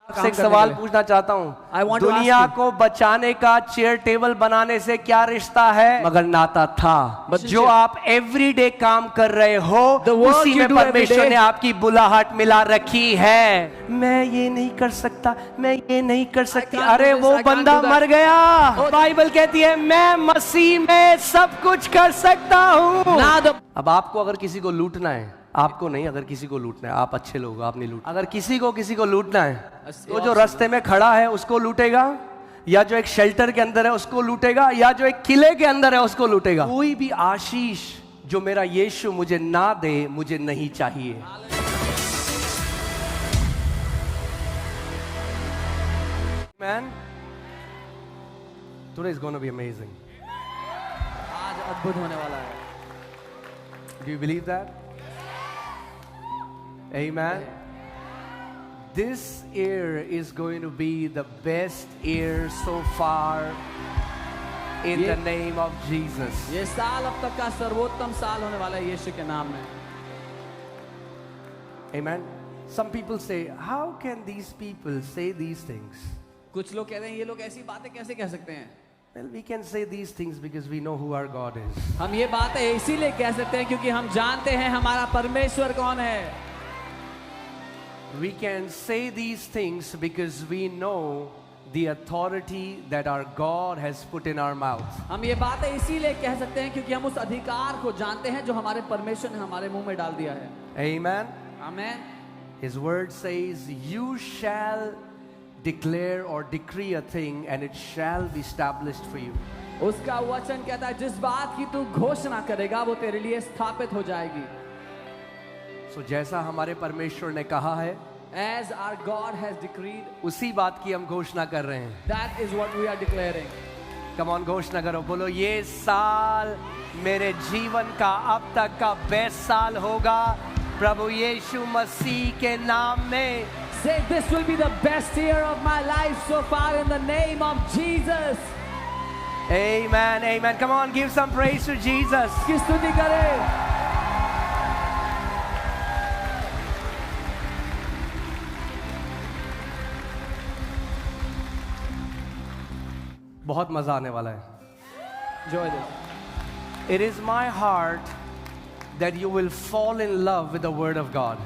एक सवाल पूछना चाहता हूँ, दुनिया को बचाने का चेयर टेबल बनाने से क्या रिश्ता है? मगर नाता था। जो आप एवरीडे काम कर रहे हो उसी में परमेश्वर ने आपकी बुलाहट मिला रखी है। मैं ये नहीं कर सकता, मैं ये नहीं कर सकती। अरे वो बंदा मर गया। बाइबल कहती है मैं मसीह में सब कुछ कर सकता हूँ। अब आपको अगर किसी को लूटना है, आपको नहीं, अगर किसी को लूटना है, आप अच्छे लोग, आप नहीं लूट, अगर किसी को लूटना है तो जो रास्ते में खड़ा है उसको लूटेगा, या जो एक शेल्टर के अंदर है उसको लूटेगा, या जो एक किले के अंदर है उसको लूटेगा। कोई भी आशीष जो मेरा यीशु मुझे ना दे, मुझे नहीं चाहिए। Man, today is gonna be amazing. आज अद्भुत होने वाला है। Do you believe that? Amen. This year is going to be the best year so far in the name of Jesus. ये साल अब तक का सर्वोत्तम साल होने वाला है यीशु के नाम में। Amen. Some people say, how can these people say these things? कुछ लोग कहते हैं ये लोग ऐसी बातें कैसे कह सकते हैं? Well, we can say these things because we know who our God is. हम ये बातें इसीलिए कह सकते हैं क्योंकि हम जानते हैं हमारा परमेश्वर कौन है। We can say these things because we know the authority that our God has put in our mouth. हम ये बातें इसीलिए कह सकते हैं क्योंकि हम उस अधिकार को जानते हैं जो हमारे परमेश्वर ने हमारे मुंह में डाल दिया है। Amen. Amen. His word says, "You shall declare or decree a thing, and it shall be established for you." उसका वचन कहता है जिस बात की तू घोषणा करेगा वो तेरे लिए स्थापित हो जाएगी। So, जैसा हमारे परमेश्वर ने कहा है, As our God has decreed, उसी बात की हम घोषणा कर रहे हैं। that is what we are declaring. Come on, घोषणा करो, बोलो ये साल मेरे जीवन का अब तक का बेस्ट साल होगा प्रभु यीशु मसीह के नाम में। Say this will be the best year of my life so far in the name of Jesus. Amen, amen. Come on, give some praise to Jesus. की स्तुति करें। बहुत मजा आने वाला है। Enjoy this. It is my heart that you will fall in love with the word of God.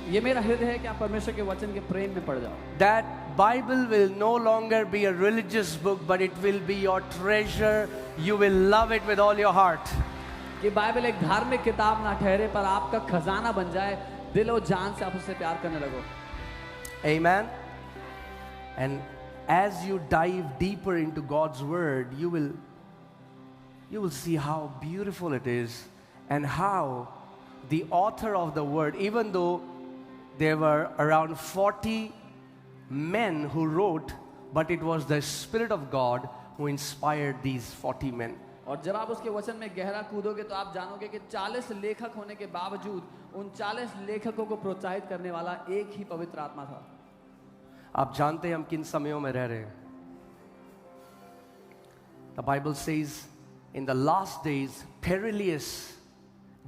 ये मेरा हृदय है कि आप परमेश्वर के वचन के प्रेम में पड़ जाओ। That Bible will no longer be a religious book, but it will be your treasure. You will love it with all your heart. कि बाइबल एक धार्मिक किताब ना ठहरे पर आपका खजाना बन जाए, दिल और जान से आप उससे प्यार करने लगो। Amen. And as you dive deeper into God's word, you will see how beautiful it is, and how the author of the word, even though there were around 40 men who wrote, but it was the Spirit of God who inspired these 40 men. और जब आप उसके वचन में गहरा कूदोगे तो आप जानोगे कि 40 लेखक होने के बावजूद उन 40 लेखकों को प्रोत्साहित करने वाला एक ही पवित्र आत्मा था। आप जानते हैं हम किन समयों में रह रहे हैं? The Bible says in the last days perilous,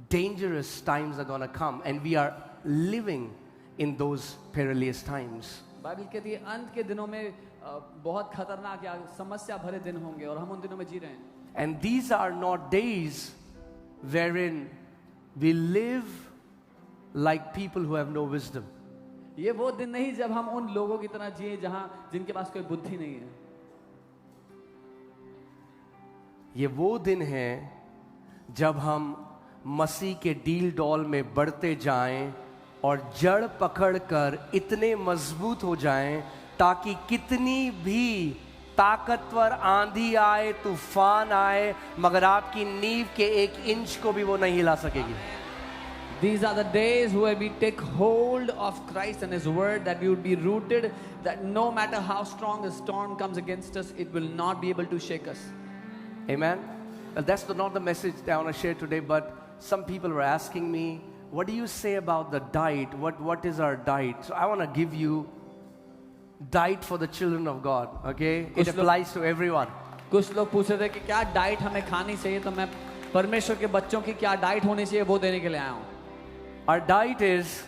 dangerous times are going to come, and we are living in those perilous times. Bible कहती है अंत के दिनों में बहुत खतरनाक या समस्या भरे दिन होंगे और हम उन दिनों में जी रहे हैं। And these are not days wherein we live like people who have no wisdom. ये वो दिन नहीं जब हम उन लोगों की तरह जिए जहां जिनके पास कोई बुद्धि नहीं है। ये वो दिन है जब हम मसीह के डील डॉल में बढ़ते जाएं और जड़ पकड़कर इतने मजबूत हो जाएं ताकि कितनी भी ताकतवर आंधी आए, तूफान आए, मगर आपकी नींव के 1 इंच को भी वो नहीं हिला सकेगी। These are the days where we take hold of Christ and His word, that we would be rooted, that no matter how strong a storm comes against us, it will not be able to shake us. Amen. Well, that's not the message that I want to share today, but some people were asking me, what do you say about the diet? What is our diet? So I want to give you diet for the children of God, okay? It applies to everyone. कुछ लोग पूछ रहे थे कि क्या diet हमें खानी चाहिए, तो मैं परमेश्वर के बच्चों की क्या डाइट होनी चाहिए वो देने के लिए आया हूँ। Our diet is,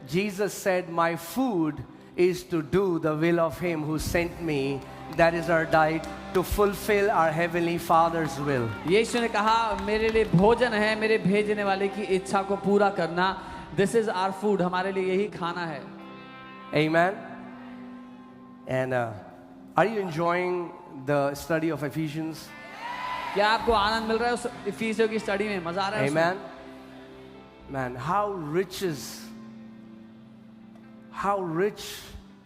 Jesus said, my food is to do the will of Him who sent me. That is our diet, to fulfill our Heavenly Father's will. यीशु ने कहा मेरे लिए भोजन है मेरे भेजने वाले की इच्छा को पूरा करना. This is our food. हमारे लिए यही खाना है. Amen. And are you enjoying the study of Ephesians? क्या आपको आनंद मिल रहा है उस इफिसियों की स्टडी में? मजा आ रहा है? Amen. Man, how rich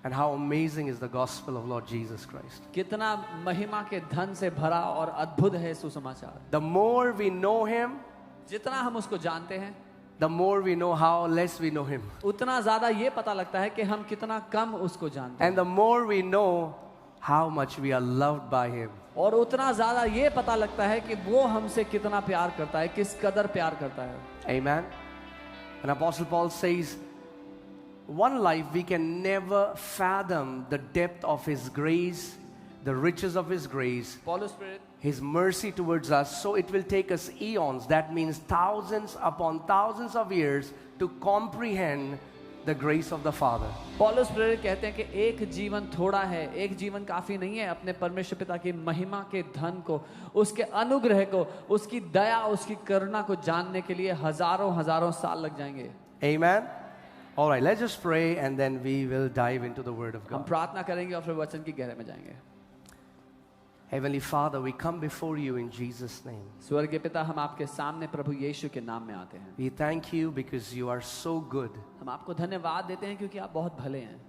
and how amazing is the gospel of Lord Jesus Christ. कितना महिमा के धन से भरा और अद्भुत है सुसमाचार. The more we know Him, जितना हम उसको जानते हैं, the more we know how less we know Him. उतना ज्यादा ये पता लगता है कि हम कितना कम उसको जानते हैं. And the more we know how much we are loved by Him. और उतना ज्यादा ये पता लगता है कि वो हमसे कितना प्यार करता है, किस कदर प्यार करता है. Amen. And Apostle Paul says, one life we can never fathom the depth of His grace, the riches of His grace, Paulus Spirit, His mercy towards us. So it will take us eons, that means thousands upon thousands of years, to comprehend the grace of the Father. पौलुस प्रेरित कहते हैं कि एक जीवन थोड़ा है, एक जीवन काफी नहीं है अपने परमेश्वर पिता की महिमा के धन को, उसके अनुग्रह को, उसकी दया, उसकी करुणा को जानने के लिए हजारों हजारों साल लग जाएंगे. Amen. All right, let's just pray and then we will dive into the Word of हम God. प्रार्थना करेंगे और फिर वचन की गहराई में जाएंगे. Heavenly Father, we come before you in Jesus' name. स्वर्गीय पिता, हम आपके सामने प्रभु यीशु के नाम में आते हैं. We thank you because you are so good. हम आपको धन्यवाद देते हैं क्योंकि आप बहुत भले हैं.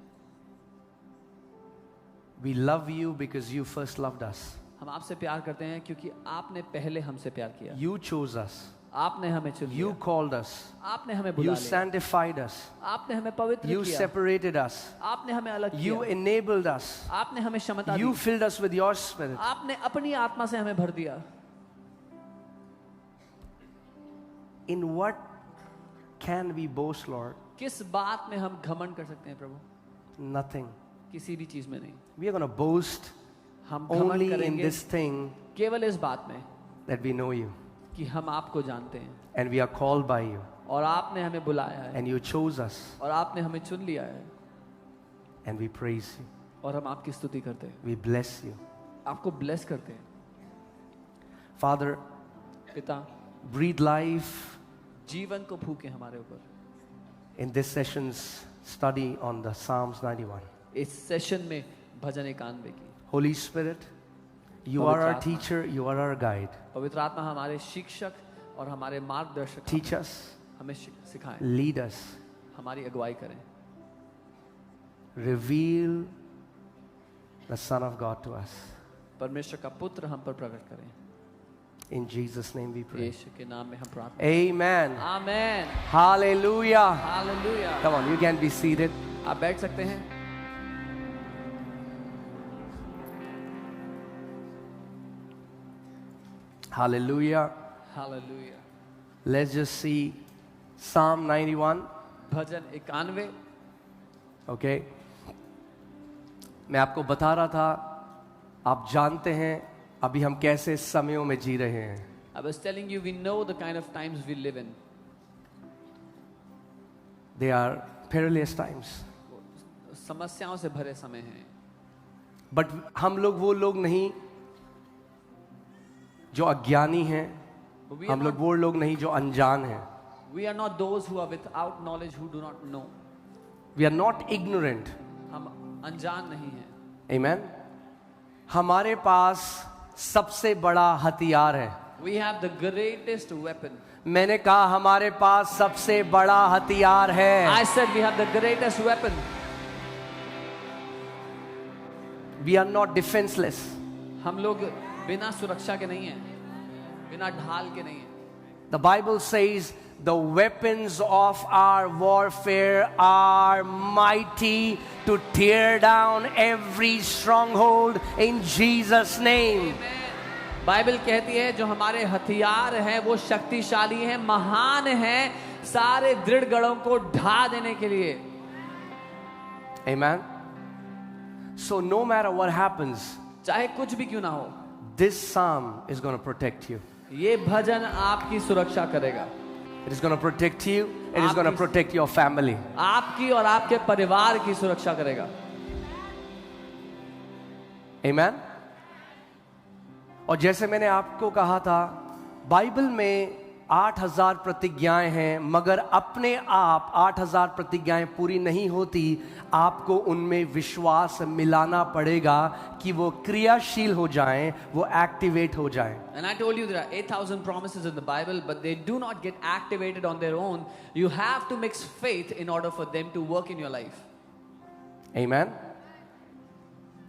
We love you because you first loved us. हम आपसे प्यार करते हैं क्योंकि आपने पहले हमसे प्यार किया. You chose us. आपने हमें चुन You लिया. called us. आपने हमें You बुला लिया. sanctified us. आपने हमें पवित्र You किया. separated us. आपने हमें अलग You किया. enabled us. आपने हमें क्षमता You the. filled us with your Spirit. आपने अपनी आत्मा से हमें भर दिया. In what can we boast, Lord? किस बात में हम घमंड कर सकते हैं प्रभु? Nothing. किसी भी चीज में नहीं. We are going to boast हम घमंड only in करेंगे this thing केवल इस बात में that we know you कि हम आपको जानते हैं and we are called by you और आपने हमें बुलाया है and you chose us और आपने हमें चुन लिया है and we praise you. और हम आपकी स्तुति करते हैं, We bless you. आपको ब्लेस करते हैं. Father, पिता, breathe life जीवन को फूके हमारे ऊपर. in this session's study on the Psalms 91. इस सेशन में भजन 91 की. Holy Spirit, you are our teacher, you are our guide. पवित्र आत्मा हमारे शिक्षक और हमारे मार्गदर्शक. Teach us, हमें सिखाएं, lead us, हमारी अगुवाई करें. reveal the Son of God to us. परमेश्वर का पुत्र हम पर प्रकट करें. In Jesus' name we pray. यीशु के नाम में हम प्रार्थना. Amen. Amen. Hallelujah. Hallelujah. Come on, you can be seated. आप बैठ सकते हैं. Hallelujah. Hallelujah. Let's just see Psalm 91. Bhajan 91. Okay. मैं आपको बता रहा था, आप जानते हैं अभी हम कैसे समयों में जी रहे हैं. I was telling you, we know the kind of times we live in. They are perilous times. समस्याओं से भरे समय हैं. But हम लोग वो लोग नहीं जो अज्ञानी हैं, But हम लोग वो लोग नहीं जो अनजान हैं. we are not those who are without knowledge, who do not know. We are not ignorant. हम अनजान नहीं हैं. Amen. हमारे पास सबसे बड़ा हथियार है. We have the greatest weapon. मैंने कहा हमारे पास सबसे बड़ा हथियार है. I said we have the greatest weapon. We are not defenseless. हम लोग बिना सुरक्षा के नहीं हैं, बिना ढाल के नहीं हैं. The Bible says the weapons of our warfare are mighty to tear down every stronghold in Jesus' name. Bible कहती है जो हमारे हथियार हैं वो शक्तिशाली हैं, महान हैं, सारे दृढ़ गढ़ों को ढा देने के लिए. Amen. So no matter what happens, चाहे कुछ भी क्यों ना हो, this psalm is going to protect you. ये भजन आपकी सुरक्षा करेगा. It is going to protect you. It is going to protect your family. आपकी और आपके परिवार की सुरक्षा करेगा। Amen. और जैसे मैंने आपको कहा था, बाइबल में 8000 प्रतिज्ञाएं हैं, मगर अपने आप 8000 प्रतिज्ञाएं पूरी नहीं होती। आपको उनमें विश्वास मिलाना पड़ेगा कि वो क्रियाशील हो जाएं, वो एक्टिवेट हो जाएं। And I told you there are 8,000 promises in the Bible, but they do not get activated on their own. You have to mix faith in order for them to work in your life. Amen.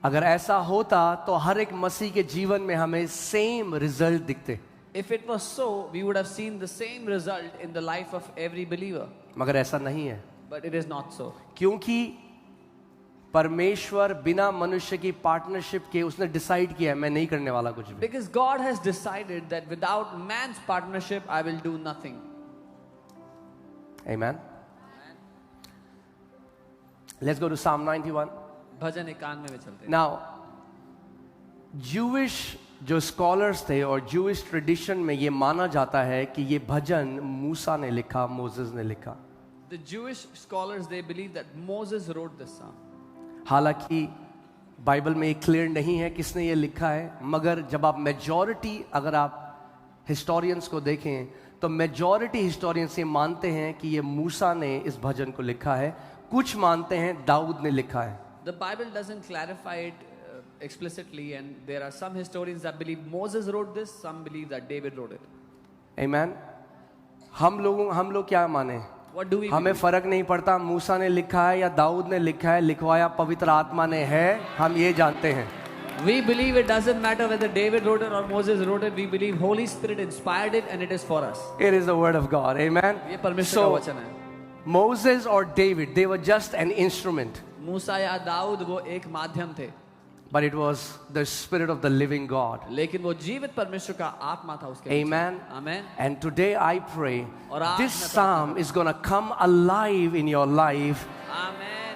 अगर ऐसा होता तो हर एक मसीह के जीवन में हमें same result दिखते। If it was so, we would have seen the same result in the life of every believer. मगर ऐसा नहीं है, But it is not so. क्योंकि परमेश्वर बिना मनुष्य की पार्टनरशिप के उसने डिसाइड किया है, मैं नहीं करने वाला कुछ भी। Because God has decided that without man's partnership, I will do nothing. Amen. Let's go to Psalm 91. भजन 91 में चलते हैं। Now, Jewish जो स्कॉलर्स थे और Jewish ट्रेडिशन में ये माना जाता है कि ये भजन मूसा ने लिखा, मोसेस ने लिखा। The Jewish scholars, they believe that Moses wrote this psalm. हालांकि बाइबल में ये क्लियर नहीं है किसने ये लिखा है, मगर जब आप मेजॉरिटी, अगर आप हिस्टोरियंस को देखें तो मेजॉरिटी हिस्टोरियंस ये मानते हैं कि ये मूसा ने इस भजन को लिखा है। कुछ मानते हैं दाऊद ने लिखा है। The Bible doesn't clarify it explicitly, and there are some historians that believe Moses wrote this, some believe that David wrote it. Amen. हम लोग क्या माने? What do we हमें believe? फर्क नहीं पड़ता मूसा ने लिखा है या दाऊद ने लिखा है, लिखवाया पवित्र आत्मा ने है, हम ये जानते हैं। We believe it doesn't matter whether David wrote it or Moses wrote it. We believe Holy Spirit inspired it and it is for us. It is the word of God. Amen. ये परमेश्वर का वचन है। Moses or David, they were just an instrument, मूसा या दाऊद वो एक माध्यम थे, but it was the spirit of the living God. लेकिन वो जीवित परमेश्वर का आत्मा था उसके बीच। Amen. Amen. And today I pray और आज this मैं psalm is going to come alive in your life, Amen.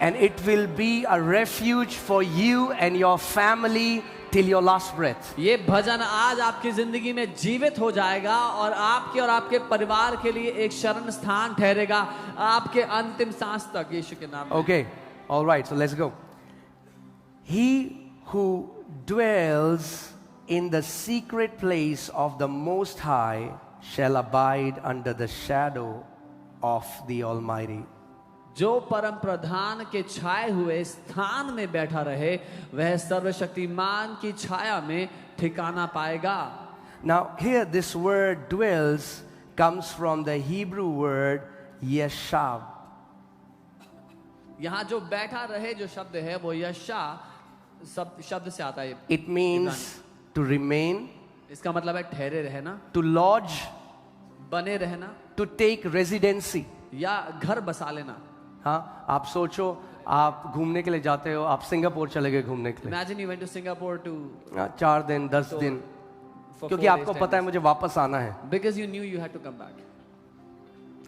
and it will be a refuge for you and your family till your last breath. ये भजन आज आपकी जिंदगी में जीवित हो जाएगा और आपके और आपके परिवार के लिए एक शरण स्थान ठहरेगा आपके अंतिम सांस तक, यीशु के नाम में। Okay, all right, so let's go. He who dwells in the secret place of the Most High shall abide under the shadow of the Almighty. जो परम प्रधान के छाए हुए स्थान में बैठा रहे वह सर्वशक्तिमान की छाया में ठिकाना पाएगा। Now here this word dwells comes from the Hebrew word yeshab. यहाँ जो बैठा रहे जो शब्द है वो यशा शब्द से आता है। It means to remain, इसका मतलब है ठहरे रहना, to lodge, बने रहना, to take residency. या घर बसा लेना। हाँ, आप सोचो आप घूमने के लिए जाते हो, आप सिंगापुर चले गए घूमने के लिए। Imagine you went to Singapore to 4 दिन 10 दिन, for क्योंकि 4 आपको days, पता 10 है मुझे वापस आना है। days. Because you knew you had to come back.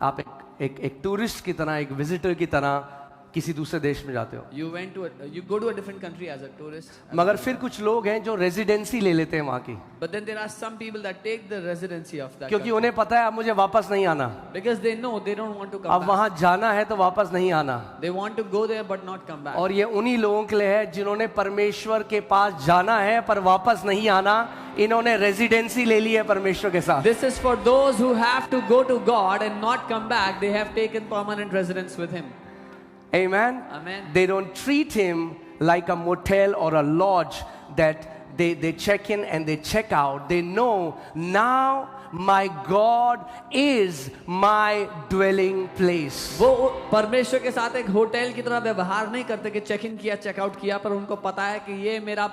आप एक टूरिस्ट की तरह, एक विजिटर की तरह किसी दूसरे देश में जाते हो। You go to a different country as a tourist. मगर फिर कुछ लोग हैं जो रेजिडेंसी ले लेते हैं वहाँ की, But then there are some people that take the residency of that क्योंकि country. उन्हें पता है अब मुझे वापस नहीं आना, Because they know they don't want to come अब back. वहाँ जाना है तो वापस नहीं आना। They want to go there but not come back. और ये उन्हीं लोगों के लिए है जिन्होंने परमेश्वर के पास जाना है पर वापस नहीं आना। इन्होंने रेजिडेंसी ले ली है परमेश्वर के साथ। This is for those who have to go to God and not come back. They have taken permanent residence with Him. Amen. Amen. They don't treat him like a motel or a lodge that they check in and they check out. They know now my God is my dwelling place. वो परमेश्वर के साथ एक hotel की तरह व्यवहार नहीं करते कि चेक इन किया चेक आउट किया, पर उनको पता है कि ये मेरा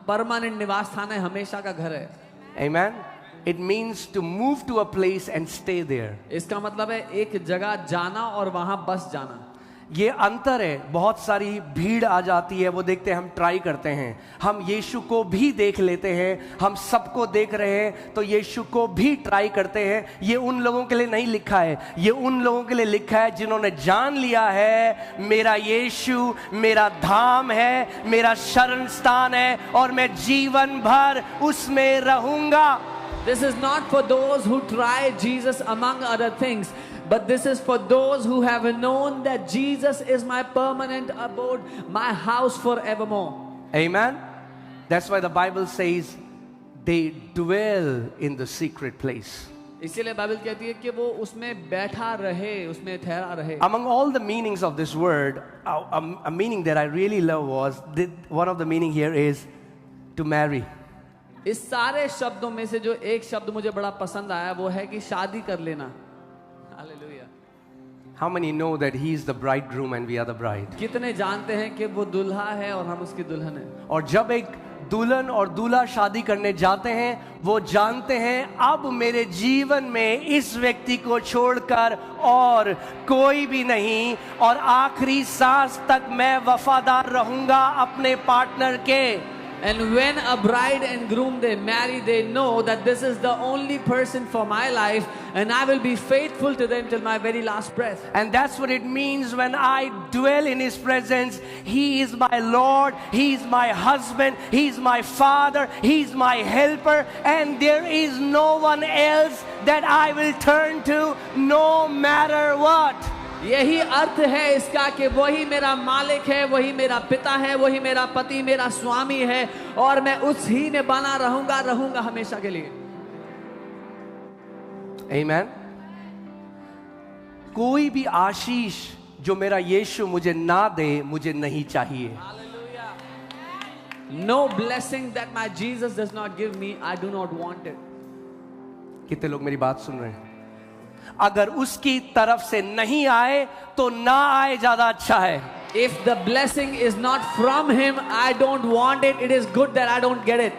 परमानेंट निवास स्थान है, हमेशा का घर है। Amen. It means to move to a place and stay there. इसका मतलब है एक जगह जाना और वहां बस जाना। ये अंतर है। बहुत सारी भीड़ आ जाती है, वो देखते हैं, हम ट्राई करते हैं, हम यीशु को भी देख लेते हैं, हम सबको देख रहे हैं तो यीशु को भी ट्राई करते हैं। ये उन लोगों के लिए नहीं लिखा है, ये उन लोगों के लिए लिखा है जिन्होंने जान लिया है मेरा यीशु मेरा धाम है, मेरा शरण स्थान है और मैं जीवन भर उसमें रहूंगा। This is not for those who try Jesus among other things, but this is for those who have known that Jesus is my permanent abode, my house forevermore. Amen. That's why the Bible says they dwell in the secret place. इसीलिए Bible कहती है कि वो उसमें बैठा रहे, उसमें ठहरा रहे. Among all the meanings of this word, a meaning that I really love was one of the meaning here is to marry. इस सारे शब्दों में से जो एक शब्द मुझे बड़ा पसंद आया वो है कि शादी कर लेना. Hallelujah. How many know that he is the bridegroom and we are the bride? कितने जानते हैं कि वो दुल्हा है और हम उसकी दुल्हन हैं. और जब एक दुल्हन और दूल्हा शादी करने जाते हैं, वो जानते हैं अब मेरे जीवन में इस व्यक्ति को छोड़कर और कोई भी नहीं, और आखिरी सांस तक मैं वफादार रहूंगा अपने पार्टनर के. And when a bride and groom they marry, they know that this is the only person for my life, and I will be faithful to them till my very last breath. And that's what it means when I dwell in His presence. He is my Lord, He is my husband, He is my Father, He is my helper, and there is no one else that I will turn to no matter what. यही अर्थ है इसका कि वही मेरा मालिक है, वही मेरा पिता है, वही मेरा पति, मेरा स्वामी है, और मैं उस ही में बना रहूंगा हमेशा के लिए. Amen. कोई भी आशीष जो मेरा यीशु मुझे ना दे, मुझे नहीं चाहिए. No blessing that my Jesus does not give me, I do not want it. कितने लोग मेरी बात सुन रहे हैं? अगर उसकी तरफ से नहीं आए तो ना आए, ज्यादा अच्छा है. If the blessing is not from him, I don't want it. It is good that I don't get it.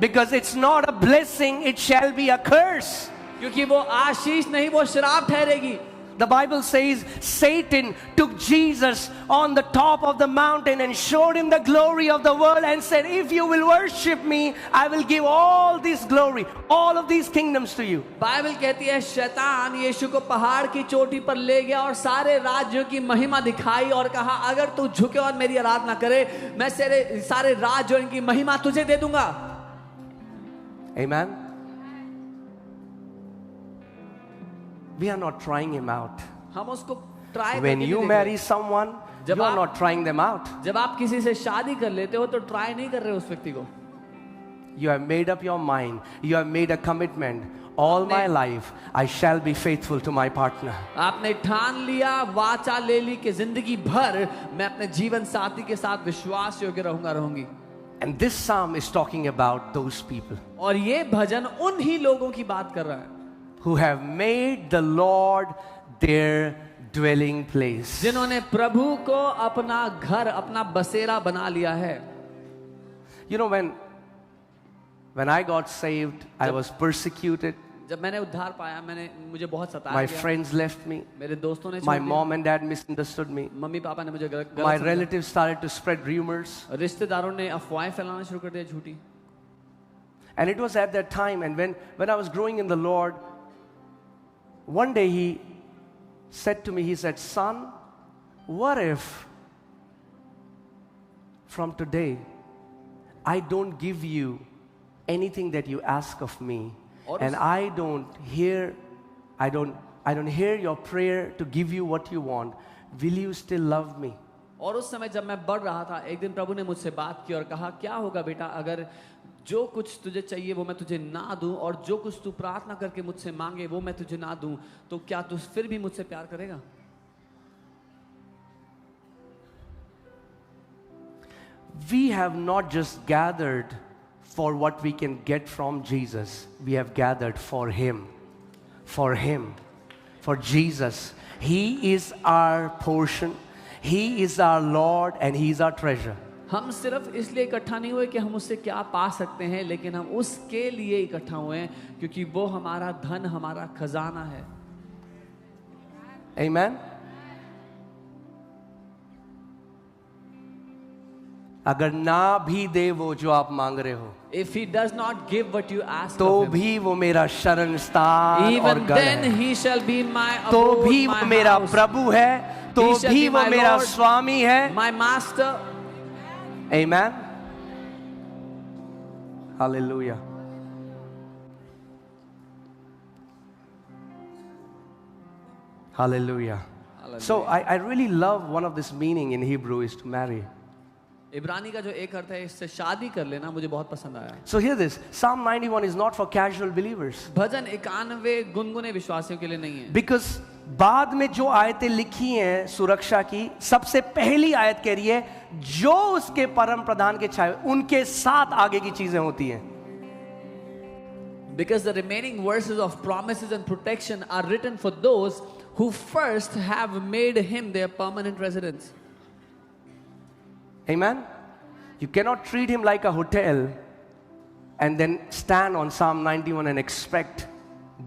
Because it's not a blessing, it shall be a curse. क्योंकि वो आशीष नहीं, वो श्राप ठहरेगी. The Bible says Satan took Jesus on the top of the mountain and showed him the glory of the world and said, if you will worship me, I will give all this glory, all of these kingdoms to you. Bible कहती है शैतान यीशु को पहाड़ की चोटी पर ले गया और सारे राज्यों की महिमा दिखाई और कहा अगर तू झुके और मेरी आराधना करे, मैं सारे राज्यों की महिमा तुझे दे दूंगा. Amen. We are not trying him out. हम उसको try. When you marry someone, you are not trying them out. जब आप किसी से शादी कर लेते हो तो ट्राई नहीं कर रहे उस व्यक्ति को. You have made up your mind. You have made a commitment. All my life, I shall be faithful to my partner. आपने ठान लिया, वाचा ले ली कि जिंदगी भर मैं अपने जीवन साथी के साथ विश्वास योग्य रहूंगी. And this psalm is talking about those people. और ये भजन उन ही लोगों की बात कर रहा है. Who have made the Lord their dwelling place. जिन्होंने प्रभु को अपना घर, अपना बसेरा बना लिया है. You know, when I got saved, I was persecuted. जब मैंने उद्धार पाया, मुझे बहुत सताया My गया. friends left me. मेरे दोस्तों ने My छोड़ दिया. mom and dad misunderstood me. Mummy papa ने मुझे गलत My समझा. relatives started to spread rumors. रिश्तेदारों ने अफवाहें फैलाना शुरू कर दिया झूठी. And it was at that time, and when I was growing in the Lord, one day he said to me, he said, son, what if from today I don't give you anything that you ask of me, and I don't hear your prayer to give you what you want, will you still love me? और उस समय जब मैं बढ़ रहा था, एक दिन प्रभु ने मुझसे बात की और कहा क्या होगा बेटा अगर जो कुछ तुझे चाहिए वो मैं तुझे ना दूं, और जो कुछ तू प्रार्थना करके मुझसे मांगे वो मैं तुझे ना दूं, तो क्या तू फिर भी मुझसे प्यार करेगा? We have not just gathered for what we can get from Jesus. We have gathered for Him. For Him. For Jesus. He is our portion. He is our Lord and He is our treasure. हम सिर्फ इसलिए इकट्ठा नहीं हुए कि हम उससे क्या पा सकते हैं, लेकिन हम उसके लिए इकट्ठा हुए हैं क्योंकि वो हमारा धन, हमारा खजाना है. Amen. अगर ना भी दे वो जो आप मांग रहे हो, If he does not give what you ask तो of him, भी वो मेरा शरण स्थान और even गढ़ then है. he shall be my तो abode, भी my वो मेरा house. प्रभु है, तो He shall भी be वो my मेरा Lord, स्वामी है. my master. Amen. Hallelujah. Hallelujah. So I really love one of this meaning in Hebrew is to marry. इब्रानी का जो एक अर्थ है इससे शादी कर लेना मुझे बहुत पसंद आया. So hear this. Psalm 91 is not for casual believers. भजन 91 गुनगुने विश्वासियों के लिए नहीं है. Because बाद में जो आयतें लिखी हैं सुरक्षा की, सबसे पहली आयत कह रही है जो उसके परम प्रधान के छाए उनके साथ आगे की चीजें होती हैं. Because the remaining verses of promises and protection are written for those who first have made him their permanent residence. Amen. You cannot treat him like a hotel and then stand on Psalm 91 and expect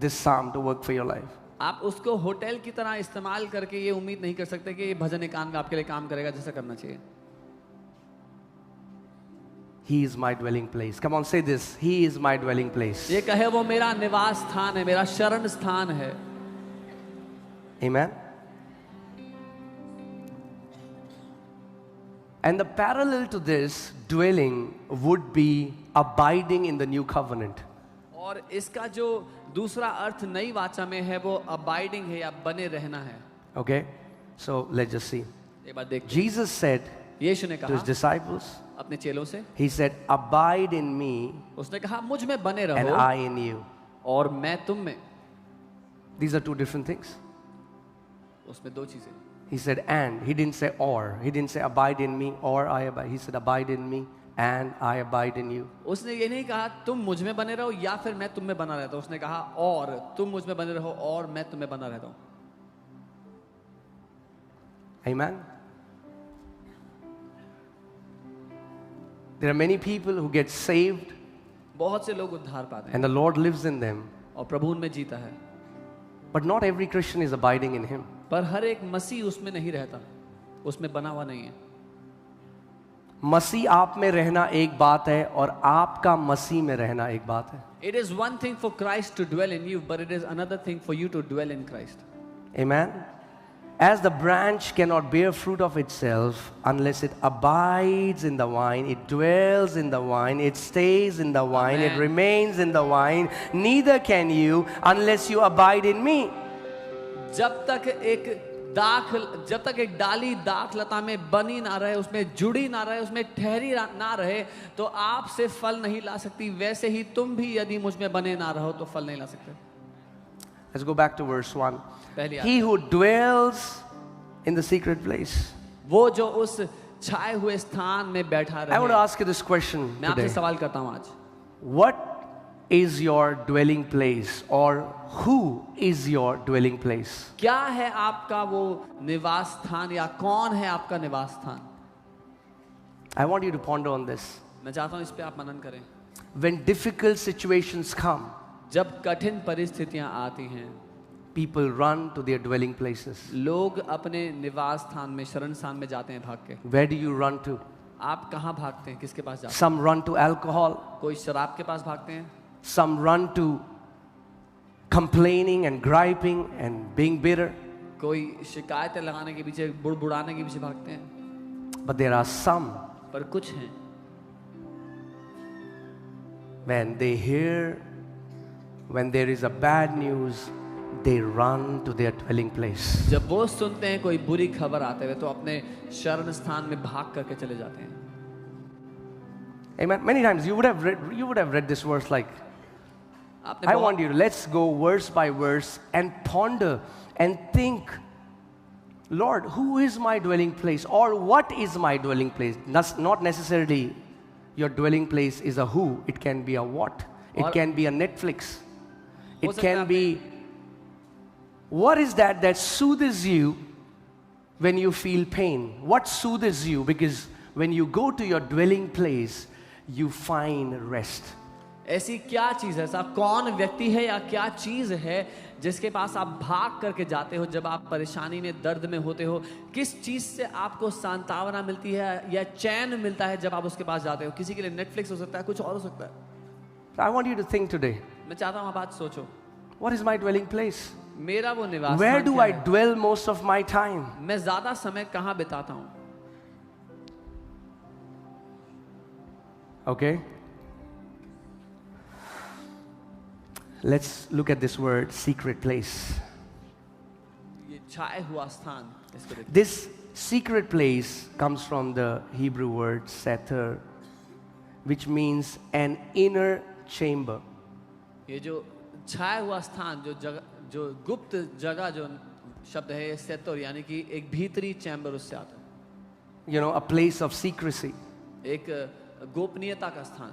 this psalm to work for your life. आप उसको hotel की तरह इस्तेमाल करके ये उम्मीद नहीं कर सकते कि ये भजन एकांत आपके लिए काम करेगा जैसा करना चाहिए. He is my dwelling place. Come on, say this. He is my dwelling place. ये कहे वो मेरा निवास स्थान है, मेरा शरण स्थान है. Amen. And the parallel to this dwelling would be abiding in the new covenant. और इसका जो दूसरा अर्थ नई वाचा में है वो abiding है या बने रहना है. Okay, so let's just see. एक बार देखते. Jesus said यीशु ने to his कहा disciples, अपने चेलों से, he said, abide in me उसने कहा मुझ में बने and रहो I in you. और मैं तुम में. These are two different things. उसमें दो चीजें. He said and. He didn't say or. He didn't say abide in me or I abide. He said abide in me and I abide in you. उसने ये नहीं कहा तुम मुझ में बने रहो या फिर मैं तुम में बना रहता हूं. उसने कहा और तुम मुझ में बने रहो और मैं तुम में बना रहता हूं. Amen. There are many people who get saved बहुत से लोग उद्धार पाते हैं and the Lord lives in them, और प्रभु उनमें जीता है. but not every Christian is abiding in him. पर हर एक मसीह उसमें नहीं रहता, उसमें बना हुआ नहीं है. मसीह आप में रहना एक बात है और आपका मसीह में रहना एक बात है. It is one thing for Christ to dwell in you, but it is another thing for you to dwell in Christ. Amen. As the branch cannot bear fruit of itself unless it abides in the vine, it dwells in the vine, it stays in the vine, it Amen. remains in the vine, neither can you unless you abide in me. जब तक एक डाली दाख लता में बनी ना रहे, उसमें जुड़ी ना रहे, उसमें ठहरी ना रहे, तो आपसे फल नहीं ला सकती. वैसे ही तुम भी यदि मुझ में बने ना रहो तो फल नहीं ला सकते. Let's go back to verse 1. पहली He who dwells in the secret place. वो जो उस छाए हुए स्थान में बैठा I want to रहे. ask you this question मैं आपसे today. सवाल करता हूँ आज, What is your dwelling place or who is your dwelling place? क्या है आपका वो निवास स्थान या कौन है आपका निवास स्थान? I want you to ponder on this. मैं चाहता हूँ इस पे आप मनन करें. When difficult situations come, जब कठिन परिस्थितियां आती हैं, people run to their dwelling places. लोग अपने निवास स्थान में, शरण स्थान में जाते हैं भाग के. Where do you run to? आप कहाँ भागते हैं? किसके पास जाते हैं? Some run to alcohol, कोई शराब के पास भागते हैं, some run to complaining and griping and being bitter. कोई शिकायतें लगाने के पीछे, बुड़बुड़ाने के पीछे भागते हैं. But there are some, पर कुछ हैं, when they hear, when there is a bad news, they run to their dwelling place. जब वो सुनते हैं कोई बुरी खबर आते हुए तो अपने शरण स्थान में भाग करके चले जाते हैं. Amen. Many times you would have read this verse like, आपने I बहुत- want you to, let's go verse by verse and ponder and think, Lord, who is my dwelling place or what is my dwelling place? Not necessarily your dwelling place is a who, it can be a what. It और- can be a Netflix. हो It सकता है can आपने- be, what is that soothes you when you feel pain? What soothes you? Because when you go to your dwelling place, you find rest. ऐसी क्या चीज है, ऐसा कौन व्यक्ति है या क्या चीज है जिसके पास आप भाग करके जाते हो जब आप परेशानी में, दर्द में होते हो? किस चीज से आपको सांत्वना मिलती है या चैन मिलता है जब आप उसके पास जाते हो? किसी के लिए नेटफ्लिक्स हो सकता है, कुछ और हो सकता है. I want you to think today, मैं चाहता हूँ आप आज सोचो, what is my dwelling place? मेरा वो निवास Where स्थान do क्या I है? dwell most of my time? मैं ज्यादा समय कहाँ बिताता हूँ? Okay? Let's look at this word, secret place. ये छाए हुआ स्थान इसको देखिए। This secret place comes from the Hebrew word seter, which means an inner chamber. ये जो छाया हुआ स्थान, जो गुप्त जगह जो शब्द है, ये सेतर यानी कि एक भीतरी चैम्बर उससे आता है। You know, a place of secrecy. एक गोपनीयता का स्थान।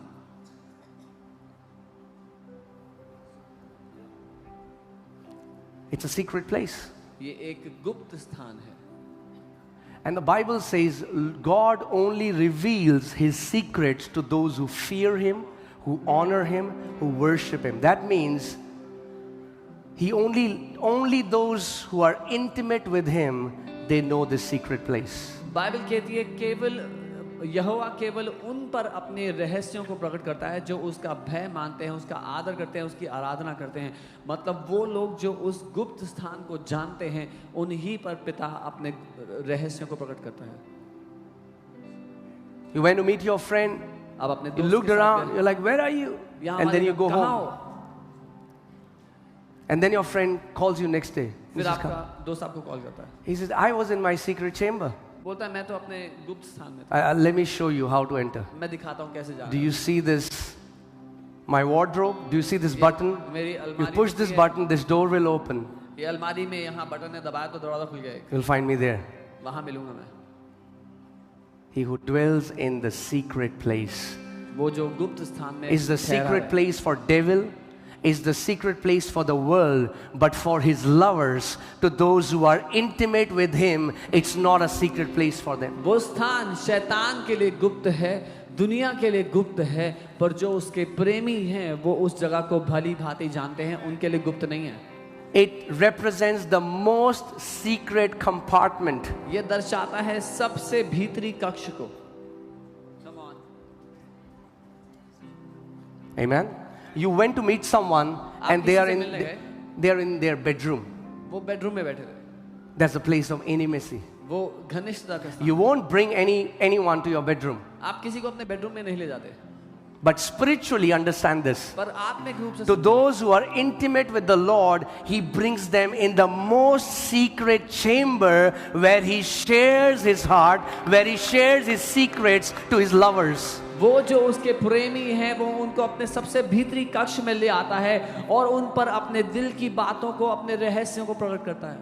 It's a secret place. ये एक गुप्त स्थान है। And the Bible says God only reveals his secrets to those who fear him, who honor him, who worship him. That means he only those who are intimate with him, they know this secret place. Bible कहती है केवल यहोवा केवल उन पर अपने रहस्यों को प्रकट करता है जो उसका भय मानते हैं, उसका आदर करते हैं, उसकी आराधना करते हैं। मतलब वो लोग जो उस गुप्त स्थान को जानते हैं, उन्हीं पर पिता अपने रहस्यों को प्रकट करता है। You went to meet your friend, अब अपने you दोस्त looked के साथ around, गए। you're like, where are you? यहाँ And then हमारे you go कहाँ home. हो? And then your friend calls you next day. फिर आपका दोस्त आपको कॉल करता है, He says, I was in my secret chamber. बोलता है मैं तो अपने गुप्त स्थान में था। Let me show you how to enter. मैं दिखाता हूँ कैसे जाना Do है। you see this? My wardrobe? Do you see this button? मेरी You अलमारी push में this है। button, this door will open. ये अलमारी में यहाँ बटन है, दबाया तो दरवाजा खुल गया। You'll find me there. वहाँ मिलूंगा मैं। He who dwells in the secret place. वो जो गुप्त स्थान में Is the ठहरा secret है। place for devil? Is the secret place for the world? But for his lovers, to those who are intimate with him, it's not a secret place for them. वो स्थान शैतान के लिए गुप्त है, दुनिया के लिए गुप्त है, पर जो उसके प्रेमी हैं वो उस जगह को भली भांति जानते हैं, उनके लिए गुप्त नहीं है। It represents the most secret compartment. ये दर्शाता है सबसे भीतरी कक्ष को। Come on. Amen. You went to meet someone and किसी से मिलने गए। they are in their bedroom. वो बेडरूम में बैठे थे, That's a place of intimacy. वो घनिष्ठता का स्थान। You won't bring anyone to your bedroom. आप किसी को अपने बेडरूम में नहीं ले जाते, But spiritually understand this. पर आत्मिक रूप से To those who are intimate with the Lord, He brings them in the most secret chamber where He shares His heart, where He shares His secrets to His lovers. वो जो उसके प्रेमी हैं वो उनको अपने सबसे भीतरी कक्ष में ले आता है और उन पर अपने दिल की बातों को, अपने रहस्यों को प्रकट करता है।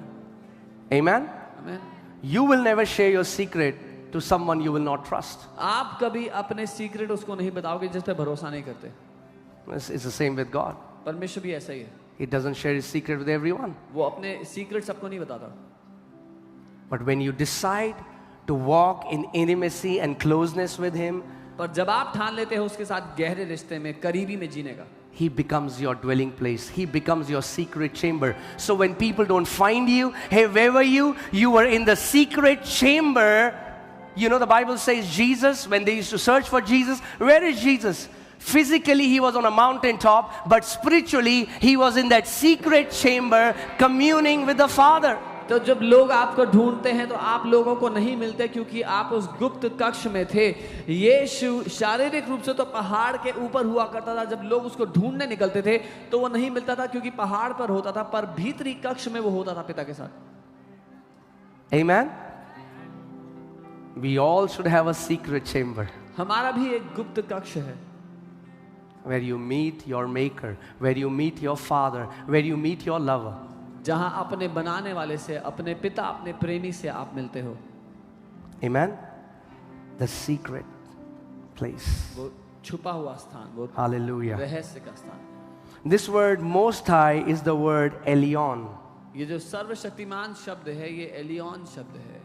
Amen? आमीन। You will never share your secret to someone you will not trust. आप कभी अपने सीक्रेट उसको नहीं बताओगे जिस पे भरोसा नहीं करते। It's the same with God. परमेश्वर भी ऐसा ही है, He doesn't share His secret with everyone. वो अपने सीक्रेट सबको नहीं बताता। But when you decide to walk in intimacy and closeness with Him, पर जब आप ठान लेते हो उसके साथ गहरे रिश्ते में, करीबी में जीने का, He becomes your dwelling place. He becomes your secret chamber. So when people don't find you, hey, where were you? You were in the secret chamber. You know, the Bible says Jesus, when they used to search for Jesus, where is Jesus? Physically, He was on a mountaintop, but spiritually, He was in that secret chamber communing with the Father. तो जब लोग आपको ढूंढते हैं तो आप लोगों को नहीं मिलते क्योंकि आप उस गुप्त कक्ष में थे। यीशु शारीरिक रूप से तो पहाड़ के ऊपर हुआ करता था, जब लोग उसको ढूंढने निकलते थे तो वो नहीं मिलता था क्योंकि पहाड़ पर होता था, पर भीतरी कक्ष में वो होता था पिता के साथ। Amen? We all should have a secret chamber हमारा भी एक गुप्त कक्ष है where you meet your Maker, where you meet your Father, where you meet your lover. जहां अपने बनाने वाले से, अपने पिता, अपने प्रेमी से आप मिलते हो। Amen? The secret place. वो छुपा हुआ स्थान, वो Hallelujah. रहस्य का स्थान। This word Most High is the word Elyon. ये जो सर्वशक्तिमान शब्द है ये एलियन शब्द है।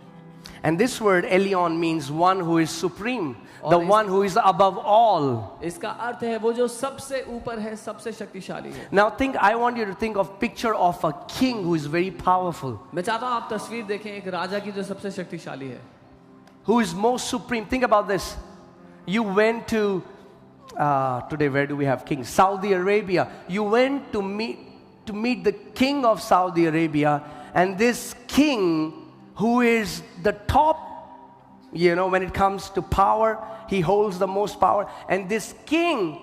And this word Elyon means one who is supreme, the और one who is above all. इसका अर्थ है वो जो सबसे ऊपर है, सबसे शक्तिशाली है। Now I want you to think of picture of a king who is very powerful, मैं चाहता हूँ आप तस्वीर देखें एक राजा की जो सबसे शक्तिशाली है, who is most supreme. Think about this. You went to, today where do we have kings? Saudi Arabia. You went to meet the king of Saudi Arabia, and this king who is the top, when it comes to power, he holds the most power. And this king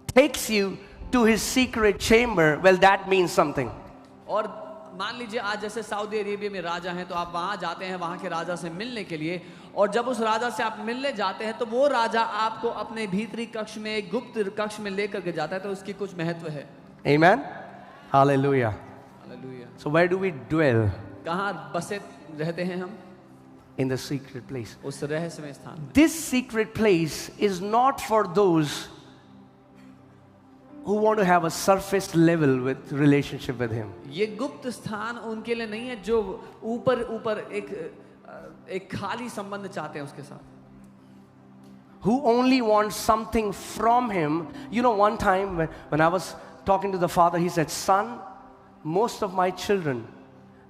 takes you to his secret chamber. Well, that means something. और मान लीजिए आज जैसे Saudi Arabia में राजा हैं, तो आप वहां जाते हैं वहां के राजा से मिलने के लिए, और जब उस राजा से आप मिलने जाते हैं तो वो राजा आपको अपने भीतरी कक्ष में, एक गुप्त कक्ष में लेकर के जाता है, तो उसकी कुछ महत्व है। Amen. Hallelujah. Hallelujah. So where do we dwell? कहाँ बसे रहते हैं हम? In the secret place. उस रहस्यमय स्थान में। This secret place is not for those who want to have a surface level with relationship with him. ये गुप्त स्थान उनके लिए नहीं है जो ऊपर ऊपर एक खाली संबंध चाहते हैं उसके साथ, Who only wants something from him. You know, one time when I was talking to the father, he said, son, most of my children,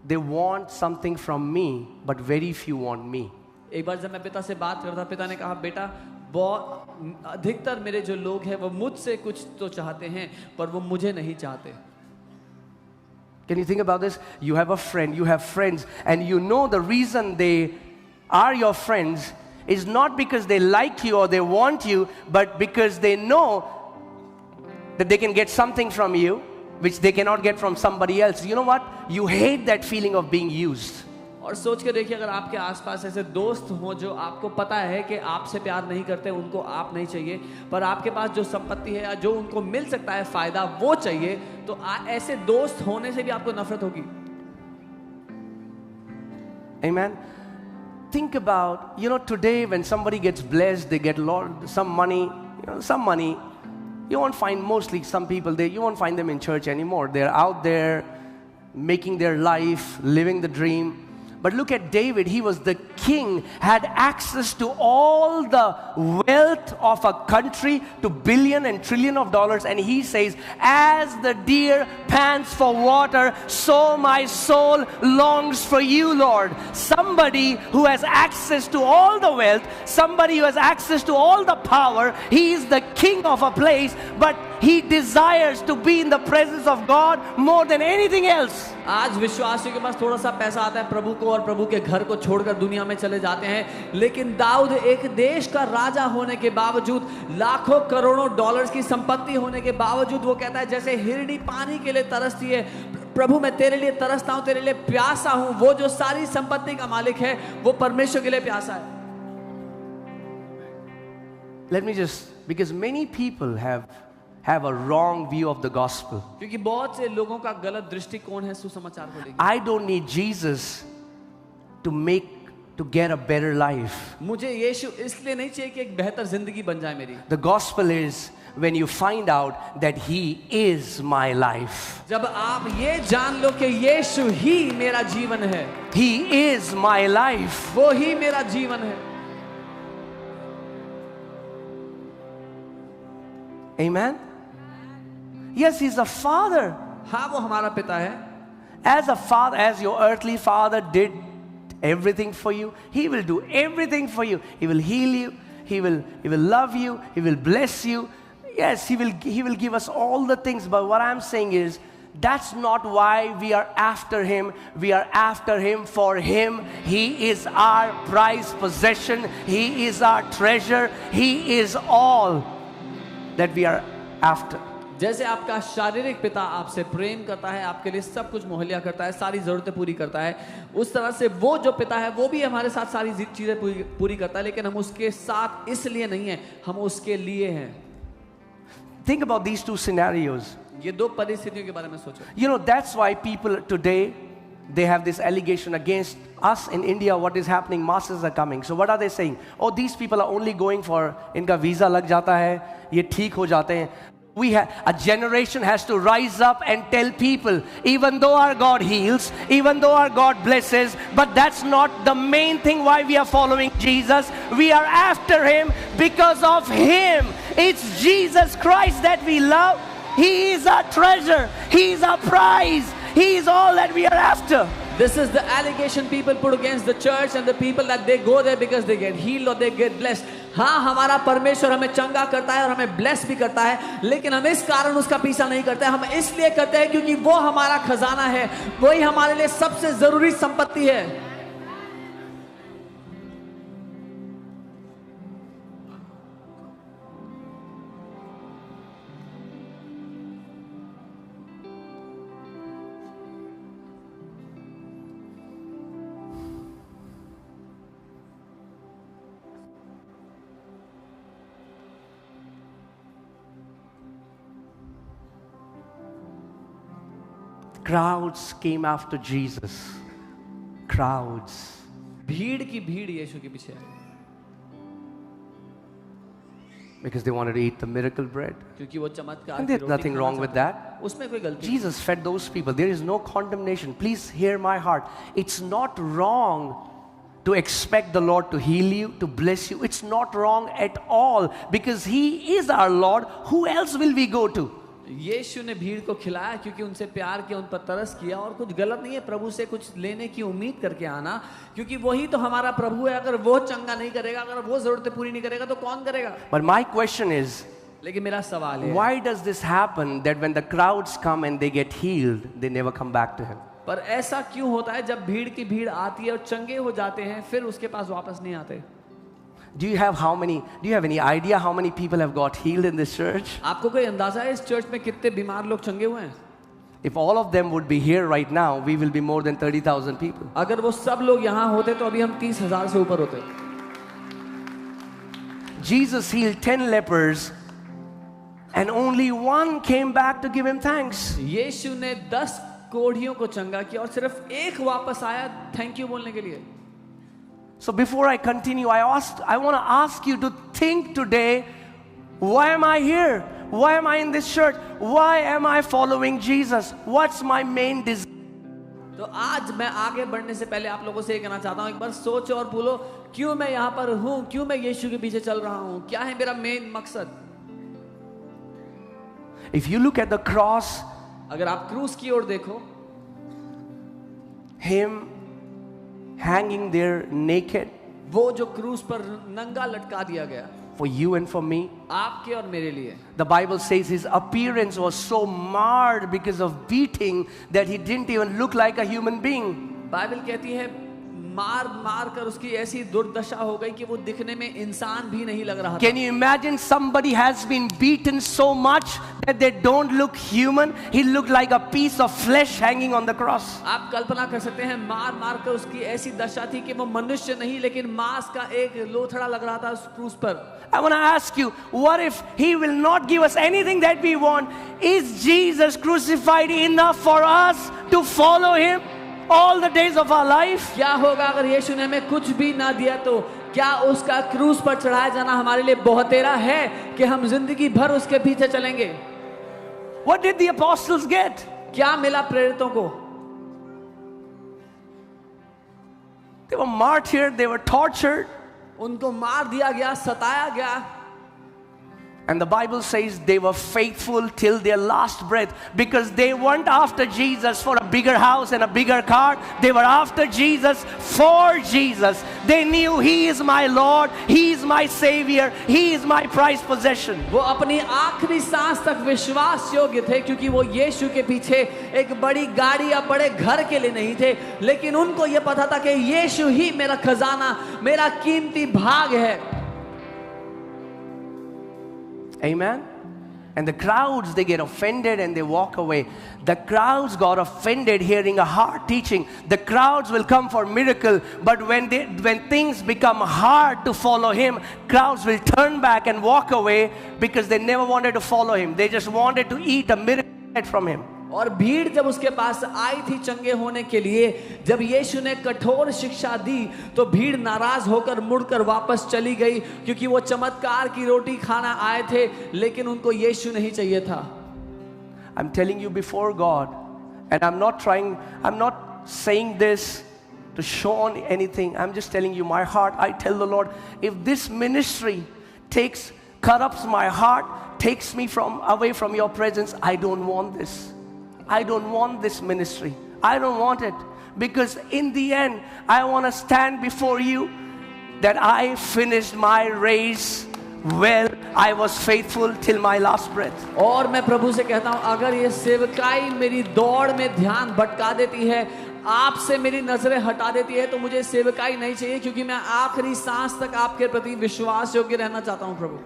they want something from me, but very few want me. एक बार जब मैं पिता से बात करता, पिता ने कहा, बेटा बहुत अधिकतर मेरे जो लोग हैं वो मुझसे कुछ तो चाहते हैं पर वो मुझे नहीं चाहते। Can you think about this? You have a friend, you have friends, and you know the reason they are your friends is not because they like you or they want you, but because they know that they can get something from you which they cannot get from somebody else. You know what? You hate that feeling of being used. और सोच के देखिए, अगर आपके आसपास ऐसे दोस्त हों जो आपको पता है कि आपसे प्यार नहीं करते, उनको आप नहीं चाहिए, पर आपके पास जो संपत्ति है या जो उनको मिल सकता है फायदा वो चाहिए, तो ऐसे दोस्त होने से भी आपको नफरत होगी। Amen. Think about, today when somebody gets blessed, they get some money, some money. You won't find mostly some people there, you won't find them in church anymore. They're out there making their life, living the dream. But look at David, he was the king, had access to all the wealth of a country, to billion and trillion of dollars, and he says, as the deer pants for water, so my soul longs for you, Lord. Somebody who has access to all the wealth, somebody who has access to all the power, he is the king of a place, but he desires to be in the presence of God more than anything else. आज विश्वासियों के पास थोड़ा सा पैसा आता है प्रभु को, और प्रभु के घर को छोड़कर दुनिया में चले जाते हैं, लेकिन दाऊद एक देश का राजा होने के बावजूद, लाखों करोड़ों डॉलर्स की संपत्ति होने के बावजूद, वो कहता है जैसे हिरनी पानी के लिए तरसती है, प्रभु मैं तेरे लिए तरसता हूं, तेरे लिए प्यासा हूं। वो जो सारी संपत्ति का मालिक है वो परमेश्वर के लिए प्यासा है। Let me because many people have a wrong view of the gospel. क्योंकि बहुत से लोगों का गलत दृष्टिकोण है सुसमाचार को लेकर। I don't need Jesus to get a better life. मुझे यीशु इसलिए नहीं चाहिए कि एक बेहतर जिंदगी बन जाए मेरी। The gospel is when you find out that he is my life. जब आप ये जान लो कि यीशु ही मेरा जीवन है, he is my life, वो ही मेरा जीवन है। Amen. Yes, he's a father. हाँ, वो हमारा पिता है। As a father, as your earthly father did everything for you, he will do everything for you. He will heal you, he will love you, he will bless you. Yes, he will give us all the things, but what I'm saying is that's not why we are after him. We are after him for him. He is our prized possession. He is our treasure. He is all that we are after. जैसे आपका शारीरिक पिता आपसे प्रेम करता है, आपके लिए सब कुछ मुहैया करता है, सारी जरूरतें पूरी करता है, उस तरह से वो जो पिता है वो भी हमारे साथ सारी चीजें पूरी करता है, लेकिन हम उसके साथ इसलिए नहीं है, हम उसके लिए हैं। Think about these two scenarios. ये दो परिस्थितियों के बारे में सोचो। You know, that's why people today, they have this allegation against us in India. What is happening? Masses are coming. So what are they saying? Oh, these people are only going for, इनका visa लग जाता है, ये ठीक हो जाते हैं. A generation has to rise up and tell people, even though our God heals, even though our God blesses, but that's not the main thing why we are following Jesus. We are after him because of him. It's Jesus Christ that we love. He is our treasure. He is our prize. He is all that we are after. This is the allegation people put against the church and the people, that they go there because they get healed or they get blessed. हाँ, हमारा परमेश्वर हमें चंगा करता है और हमें bless भी करता है, लेकिन हम इस कारण उसका पीछा नहीं करते। हम इसलिए करते हैं क्योंकि वो हमारा खजाना है, वही हमारे लिए सबसे जरूरी संपत्ति है। crowds came after Jesus. Crowds. भीड़ की भीड़ यीशु के पीछे आई, Because they wanted to eat the miracle bread. क्योंकि वो चमत्कार And की there's रोटी nothing खाना wrong with चाहते that. हैं। उसमें कोई गलती नहीं। Jesus fed those people. There is no condemnation. Please hear my heart. It's not wrong to expect the Lord to heal you, to bless you. It's not wrong at all, because He is our Lord. Who else will we go to? यीशु ने भीड़ को खिलाया क्योंकि उनसे प्यार किया, उन पर तरस किया, और कुछ गलत नहीं है प्रभु से कुछ लेने की उम्मीद करके आना, क्योंकि वही तो हमारा प्रभु है। अगर वो चंगा नहीं करेगा, अगर वो जरूरतें पूरी नहीं करेगा, तो कौन करेगा? But my question is, लेकिन मेरा सवाल है, why does this happen that when the crowds come and they get healed, they never come back to Him? पर ऐसा क्यों होता है जब भीड़ की भीड़ आती है और चंगे हो जाते हैं, फिर उसके पास वापस नहीं आते? Do you have any idea how many people have got healed in this church? आपको कोई अंदाजा है इस चर्च में कितने बीमार लोग चंगे हुए हैं? If all of them would be here right now, we will be more than 30,000 people. अगर वो सब लोग यहाँ होते तो अभी हम 30,000 से ऊपर होते। Jesus healed 10 lepers and only one came back to give Him thanks. यीशु ने 10 कोढ़ियों को चंगा किया और सिर्फ एक वापस आया थैंक यू बोलने के लिए। So before I continue, I want to ask you to think today, why am I here? Why am I in this church? Why am I following Jesus? What's my main desire? तो आज मैं आगे बढ़ने से पहले आप लोगों से ये कहना चाहता हूँ, एक बार सोचो और बोलो, क्यों मैं यहाँ पर हूँ, क्यों मैं यीशु के पीछे चल रहा हूँ, क्या है मेरा मेन मकसद? If you look at the cross, अगर आप क्रूस की ओर देखो, Him hanging there naked वो जो क्रूस पर नंगा लटका दिया गया for you and for me. आपके और मेरे लिए। The Bible says His appearance was so marred because of beating that He didn't even look like a human being. Bible कहती है मार मार कर उसकी ऐसी दुर्दशा हो गई कि वो दिखने में इंसान भी नहीं लग रहा था। Can you imagine somebody has been beaten so much that they don't look human? He looked like a piece of flesh hanging on the cross. आप कल्पना कर सकते हैं मार मार कर उसकी ऐसी दशा थी कि वो मनुष्य नहीं लेकिन मांस का एक लोथड़ा लग रहा था उस क्रूस पर। I want to ask you, what if He will not give us anything that we want? Is Jesus crucified enough for us to follow Him all the days of our life? क्या होगा अगर यीशु ने हमें कुछ भी ना दिया, तो क्या उसका क्रूस पर चढ़ाया जाना हमारे लिए बहुतेरा है कि हम जिंदगी भर उसके पीछे चलेंगे? What did the apostles get? क्या मिला प्रेरितों को? They were martyred, they were tortured. उनको मार दिया गया, सताया गया, and the Bible says they were faithful till their last breath, because they weren't after Jesus for a bigger house and a bigger car. They were after Jesus for Jesus. They knew He is my Lord, He is my Savior, He is my prized possession. वो अपनी आखिरी सांस तक विश्वास योग्य थे, क्योंकि वो यीशु के पीछे एक बड़ी गाड़ी या बड़े घर के लिए नहीं थे, लेकिन उनको ये पता था कि यीशु ही मेरा खजाना, मेरा कीमती भाग है। Amen. And the crowds, they get offended and they walk away. The crowds got offended hearing a hard teaching. The crowds will come for miracle, but when things become hard to follow Him, crowds will turn back and walk away because they never wanted to follow Him. They just wanted to eat a miracle from Him. और भीड़ जब उसके पास आई थी चंगे होने के लिए, जब यीशु ने कठोर शिक्षा दी, तो भीड़ नाराज होकर मुड़कर वापस चली गई, क्योंकि वो चमत्कार की रोटी खाना आए थे, लेकिन उनको यीशु नहीं चाहिए था। I'm telling you before God, and I'm not saying this to show on anything. I'm just telling you my heart. I tell the Lord, if this ministry corrupts my heart, takes me away from your presence, I don't want this. I don't want this ministry. I don't want it. Because in the end, I want to stand before you that I finished my race well. I was faithful till my last breath. और मैं प्रभु से कहता हूँ, अगर ये सेवकाई मेरी दौड़ में ध्यान भटका देती है, आपसे मेरी नजरें हटा देती है, तो मुझे सेवकाई नहीं चाहिए, क्योंकि मैं आखिरी सांस तक आपके प्रति विश्वास योग्य रहना चाहता हूँ। प्रभु,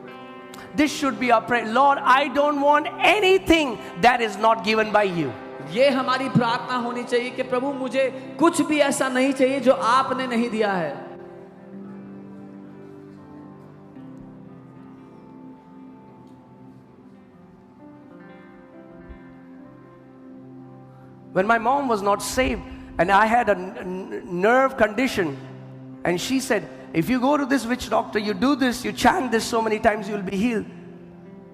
This should be our prayer. Lord, I don't want anything that is not given by you. ये हमारी प्रार्थना होनी चाहिए कि प्रभु मुझे कुछ भी ऐसा नहीं चाहिए जो आपने नहीं दिया है। When my mom was not saved and I had a nerve condition, and she said, if you go to this witch doctor, you do this, you chant this so many times, you will be healed.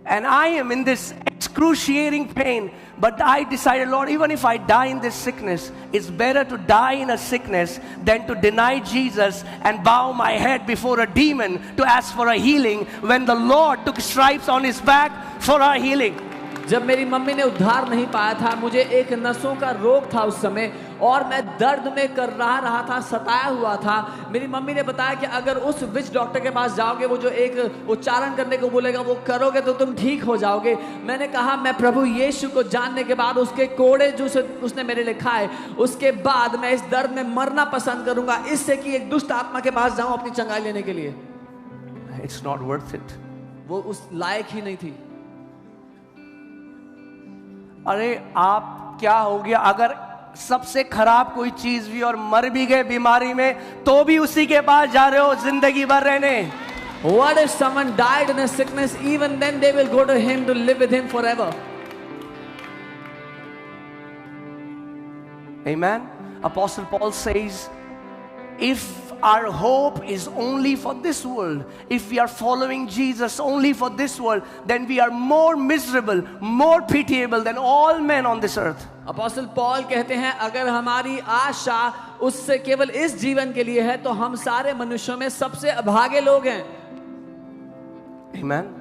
And I am in this excruciating pain, but I decided, Lord, even if I die in this sickness, it's better to die in a sickness than to deny Jesus and bow my head before a demon to ask for a healing when the Lord took stripes on his back for our healing. जब मेरी mummy ने उद्धार नहीं पाया था, मुझे एक नसों का रोग था उस समय, और मैं दर्द में कर रहा था, सताया हुआ था। मेरी मम्मी ने बताया कि अगर उस विच डॉक्टर के पास जाओगे, वो जो एक उच्चारण करने को बोलेगा, वो करोगे तो तुम ठीक हो जाओगे। मैंने कहा मैं प्रभु यीशु को जानने के बाद, उसके कोड़े जो उसने मेरे लिए खाए, उसके बाद मैं इस दर्द में मरना पसंद करूंगा, इससे कि एक दुष्ट आत्मा के पास जाऊं अपनी चंगाई लेने के लिए। It's not worth it. वो उस लायक ही नहीं थी। अरे आप क्या हो गया अगर सबसे खराब कोई चीज भी और मर भी गए बीमारी में, तो भी उसी के पास जा रहे हो जिंदगी भर रहने? What if someone died in a sickness? Even then they will go to him to live with him forever. Amen. Apostle Paul says, if our hope is only for this world, if we are following Jesus only for this world, then we are more miserable, more pitiable than all men on this earth. Apostle Paul कहते हैं, अगर हमारी आशा उससे केवल इस जीवन के लिए है, तो हम सारे मनुष्यों में सबसे अभागे लोग हैं। Amen.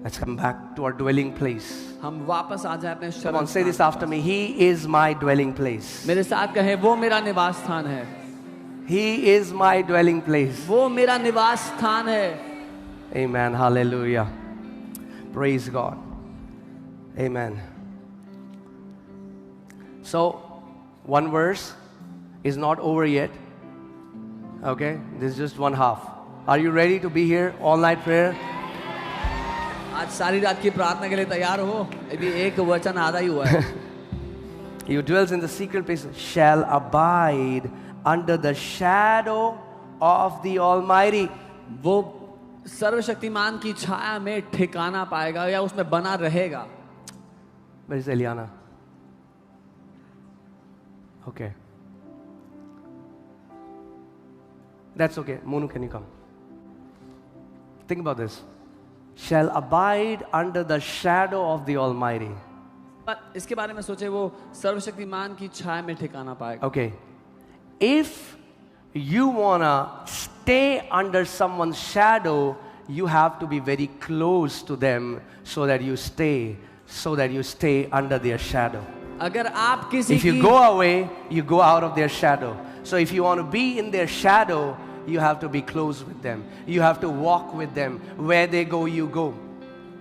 Let's come back to our dwelling place. हम वापस आ जाए अपने Come on, say this after me. He is my dwelling place. मेरे साथ कहें, वो मेरा निवास स्थान है। He is my dwelling place. वो मेरा निवास स्थान है। Amen. Hallelujah. Praise God. Amen. So, one verse is not over yet. Okay? This is just one half. Are you ready to be here all night prayer? आज सारी रात की प्रार्थना के लिए तैयार हो? अभी एक वचन आधा ही हुआ है। He who dwells in the secret place shall abide under the shadow of the Almighty. वो सर्वशक्तिमान की छाया में ठिकाना पाएगा या उसमें बना रहेगा। Where is Eliana? Okay. That's okay. Monu, can you come? Think about this. Shall abide under the shadow of the Almighty. इसके बारे में सोचे, वो सर्वशक्तिमान की छाया में ठिकाना पाएगा। Okay. If you wanna stay under someone's shadow, you have to be very close to them so that you stay under their shadow. अगर आप किसी If you go away, you go out of their shadow. So if you want to be in their shadow, you have to be close with them. You have to walk with them. Where they go, you go.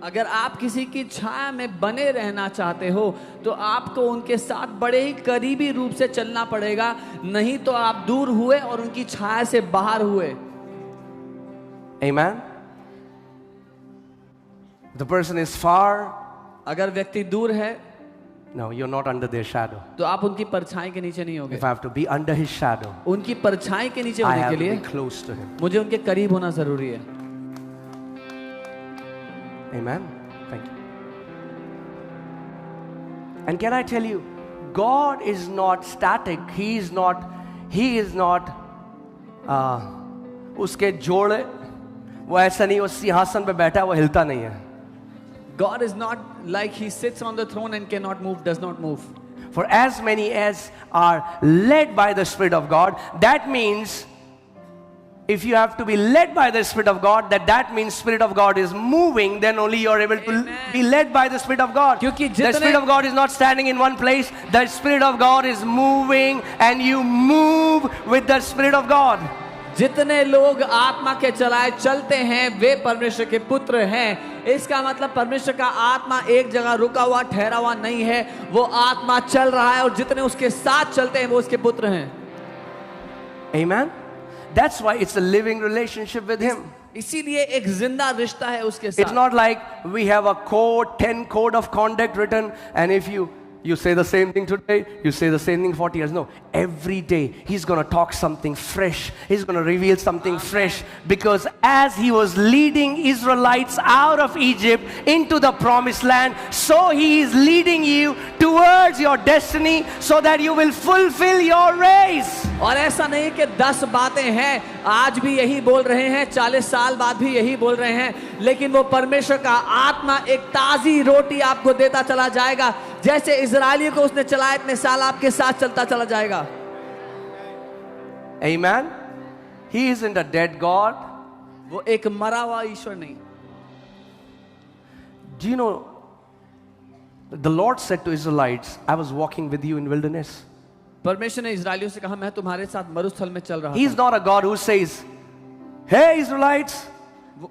अगर आप किसी की छाया में बने रहना चाहते हो, तो आपको उनके साथ बड़े ही करीबी रूप से चलना पड़ेगा, नहीं तो आप दूर हुए और उनकी छाया से बाहर हुए। Amen. The person is far. अगर व्यक्ति दूर है, no, you're not under their shadow. तो आप उनकी परछाई के नीचे नहीं होगे। If I have to be under his shadow, उनकी परछाई के नीचे I होने have के to लिए be close to him. मुझे उनके करीब होना जरूरी है। Amen. Thank you. And can I tell you, God is not static. He is not उसके जोड़े, वो ऐसा नहीं, वो सिंहासन पे बैठा है, वो हिलता नहीं है। God is not like he sits on the throne and cannot move, does not move. For as many as are led by the Spirit of God, that means if you have to be led by the Spirit of God, that means Spirit of God is moving, then only you are able to be led by the Spirit of God. The Spirit of God is not standing in one place. The Spirit of God is moving, and you move with the Spirit of God. जितने लोग आत्मा के चलाए चलते हैं, वे परमेश्वर के पुत्र हैं। इसका मतलब परमेश्वर का आत्मा एक जगह रुका हुआ ठहरा हुआ नहीं है, वो आत्मा चल रहा है, और जितने उसके साथ चलते हैं वो उसके पुत्र हैं। Amen. That's why it's a living relationship with him. इसीलिए एक जिंदा रिश्ता है उसके साथ। It's not like we have a code, 10 code of conduct written, and if you You say the same thing today, you say the same thing 40 years. No, every day He's going to talk something fresh. He's going to reveal something fresh. Because as He was leading Israelites out of Egypt into the promised land, so He is leading you towards your destiny so that you will fulfill your race. और ऐसा नहीं कि 10 बातें हैं, आज भी यही बोल रहे हैं, 40 साल बाद भी यही बोल रहे हैं, लेकिन वो परमेश्वर का आत्मा एक ताजी रोटी आपको देता चला जाएगा। जैसे इजरायलियों को उसने चलाया, इतने साल आपके साथ चलता चला जाएगा। Amen. He isn't a dead God. वो एक मरा हुआ ईश्वर नहीं। Do you know, the Lord said to Israelites, I was walking with you in wilderness. परमेश्वर ने इजरायलियों से कहा, मैं तुम्हारे साथ मरुस्थल में चल रहा He's not a God who says, hey Israelites,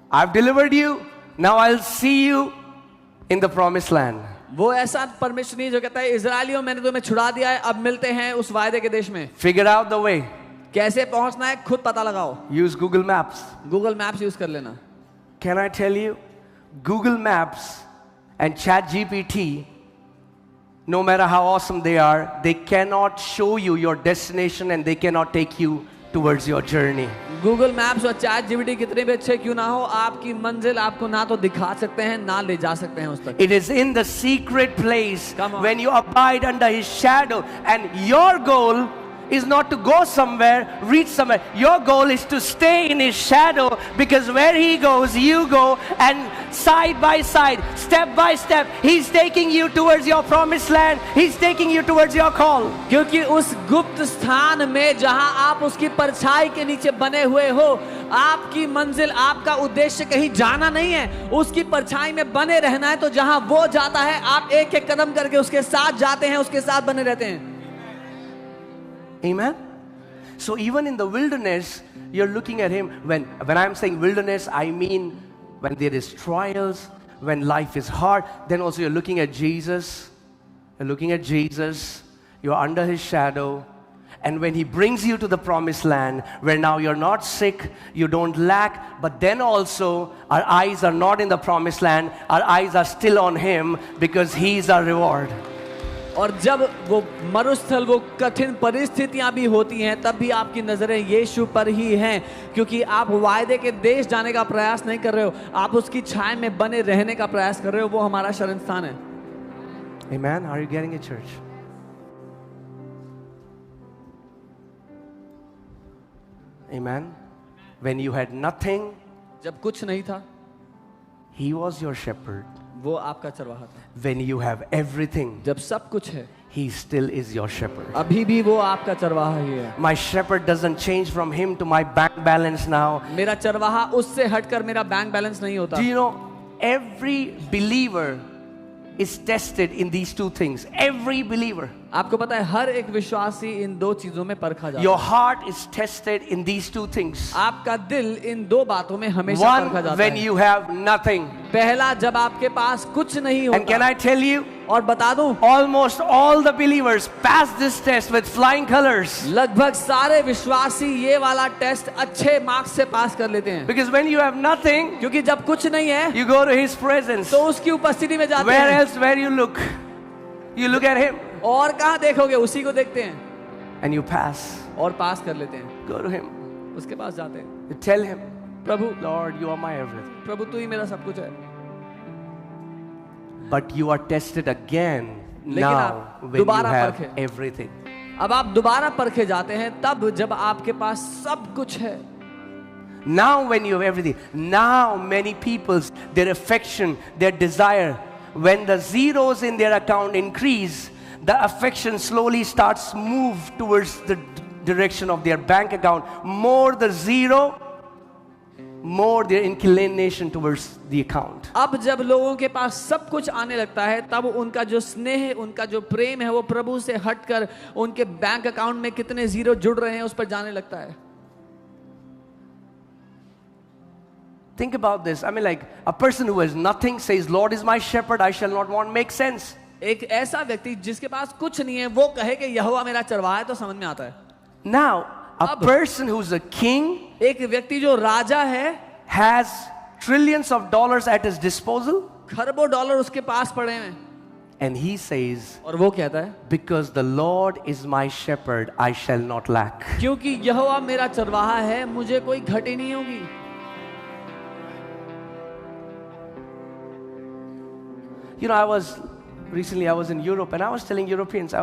I've delivered you, now I'll see you in the promised land. वो ऐसा परमेश्वर नहीं जो कहता है, इजरायलियों मैंने तुम्हें छुड़ा दिया है, अब मिलते हैं उस वायदे के देश में। Figure out the way. कैसे पहुंचना है खुद पता लगाओ। Use Google Maps. Google maps use कर लेना। Can I tell you, Google Maps and ChatGPT, no matter how awesome they are, they cannot show you your destination and they cannot take you towards your journey. Google maps और chat GPT कितने भी अच्छे क्यों ना हो, आपकी मंजिल आपको ना तो दिखा सकते हैं ना ले जा सकते हैं उस तक। It is in the secret place Come on. when you abide under His shadow, and your goal is not to go somewhere, reach somewhere. Your goal is to stay in His shadow, because where He goes, you go, and side by side, step by step, He's taking you towards your promised land. He's taking you towards your call. क्योंकि उस गुप्त स्थान में जहां आप उसकी परछाई के नीचे बने हुए हो, आपकी मंजिल, आपका उद्देश्य कहीं जाना नहीं है, उसकी परछाई में बने रहना है। तो जहां वो जाता है, आप एक एक कदम करके उसके साथ जाते हैं, उसके साथ बने रहते हैं। Amen. So even in the wilderness, you're looking at Him. When I'm saying wilderness, I mean when there is trials, when life is hard, then also you're looking at Jesus. You're looking at Jesus. You're under His shadow. And when He brings you to the promised land, where now you're not sick, you don't lack, but then also our eyes are not in the promised land, our eyes are still on Him, because He is our reward. और जब वो मरुस्थल, वो कठिन परिस्थितियां भी होती हैं, तब भी आपकी नजरें यीशु पर ही हैं, क्योंकि आप वायदे के देश जाने का प्रयास नहीं कर रहे हो, आप उसकी छाया में बने रहने का प्रयास कर रहे हो। वो हमारा शरण स्थान है। Amen. Are you getting it, church? Amen. When you had nothing, जब कुछ नहीं था, He was your shepherd. वो आपका चरवाहा था। When you have everything, जब सब कुछ है, He still is your shepherd. अभी भी वो आपका चरवाहा ही है। My shepherd doesn't change from Him to my bank balance now. मेरा चरवाहा उससे हटकर मेरा बैंक बैलेंस नहीं होता। Do you know, every believer is tested in these two things. Every believer. आपको पता है, हर एक विश्वासी इन दो चीजों में परखा जाता है। Your heart is tested in these two things. आपका दिल इन दो बातों में हमेशा परखा One, जाता when है। you have nothing. पहला, जब आपके पास कुछ नहीं And can होता। I tell you, और बता दूं, almost all the believers pass this test with flying colors. लगभग सारे विश्वासी ये वाला टेस्ट अच्छे मार्क्स से पास कर लेते हैं। Because when you have nothing, क्योंकि जब कुछ नहीं है, you go to His presence. तो उसकी उपस्थिति में जाते Where हैं। else, where you look? You look at Him और कहाँ देखोगे, उसी को देखते हैं and you pass. और पास कर लेते हैं। Go to Him. उसके पास जाते हैं। You tell Him, Prabhu, Lord, you are my everything. प्रभु तू ही मेरा सब कुछ है। But you are tested again लेकिन now आप when you दोबारा have परखे। everything. अब आप दोबारा परखे जाते हैं तब जब आपके पास सब कुछ है। Now when you have everything, now many people's, their affection, their desire, when the zeros in their account increase, the affection slowly starts move towards the direction of their bank account. More the zero, more their inclination towards the account. अब जब लोगों के पास सब कुछ आने लगता है, तब उनका जो स्नेह है, उनका जो प्रेम है, वो प्रभु से हटकर उनके बैंक अकाउंट में कितने जीरो जुड़ रहे हैं उस पर जाने लगता है। Think about this. I mean, like a person who has nothing says, Lord is my shepherd, I shall not want, makes sense. एक ऐसा व्यक्ति जिसके पास कुछ नहीं है, वो कहे कि यहोवा मेरा चरवाहा है, तो समझ में आता है। Now, a person who's a king एक व्यक्ति जो राजा है, has trillions of dollars at his disposal, खरबों डॉलर उसके पास पड़े हैं, And he says, और वो कहता है, because the Lord is my shepherd, I shall not lack. क्योंकि यहोवा मेरा चरवाहा है, मुझे कोई घटी नहीं होगी. You know, I was in Europe and I was telling Europeans,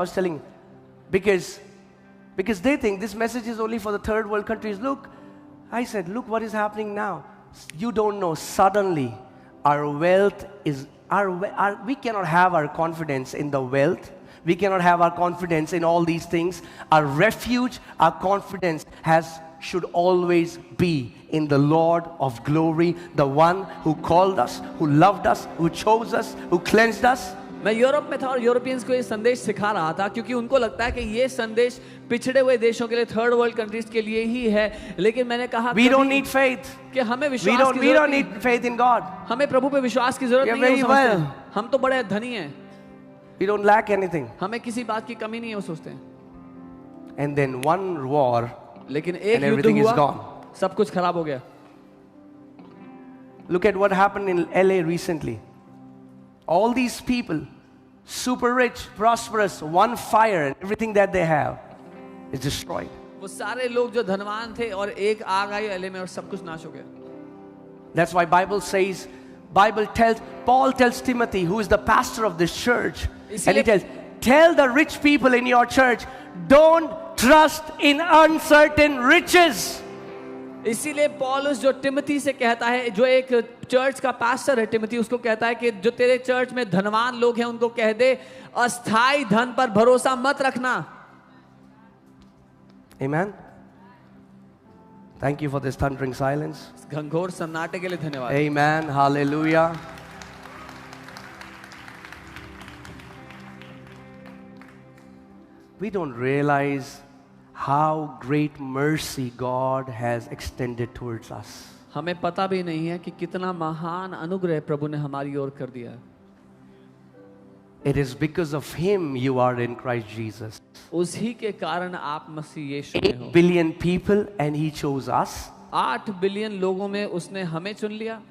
because they think this message is only for the third world countries. Look, I said, look what is happening now. You don't know, suddenly our wealth is, we cannot have our confidence in the wealth. We cannot have our confidence in all these things. Our refuge, our confidence should always be in the Lord of glory, the one who called us, who loved us, who chose us, who cleansed us. मैं Europe में था और Europeans को ये संदेश सिखा रहा था, क्योंकि उनको लगता है कि ये संदेश पिछड़े हुए देशों के लिए, थर्ड वर्ल्ड कंट्रीज के लिए ही है. लेकिन मैंने कहा we don't need faith. कि हमें विश्वास की we don't need faith in God. हमें प्रभु पे विश्वास की जरूरत नहीं है. हम तो बड़े धनी हैं. We don't lack anything. हमें किसी बात की कमी नहीं है, वो सोचते हैं. And then one war, लेकिन एक युद्ध हुआ, सब कुछ खराब हो गया. Look at what happened in LA recently. All these people, super rich, prosperous, one fire and everything that they have is destroyed. वो सारे लोग जो धनवान थे और एक आग आई LA में और सब कुछ नाश हो गया. That's why Bible tells, Paul tells Timothy, who is the pastor of this church, and he tells, tell the rich people in your church, don't trust in uncertain riches. इसीलिए पौलुस जो टिमोथी से कहता है, जो एक चर्च का pastor है टिमोथी, उसको कहता है कि जो तेरे चर्च में धनवान लोग हैं उनको कह दे, अस्थाई धन पर भरोसा मत रखना. Amen. Thank you for this thundering silence. घंघोर सन्नाटे के लिए धन्यवाद. Amen. Hallelujah. We don't realize how great mercy God has extended towards us. हमें पता भी नहीं है कि कितना महान अनुग्रह प्रभु ने हमारी ओर कर दिया है. It is because of Him you are in Christ Jesus. उसी के कारण आप मसीह यीशु में हो. 8 billion people and He chose us. 8 billion लोगों में उसने हमें चुन लिया.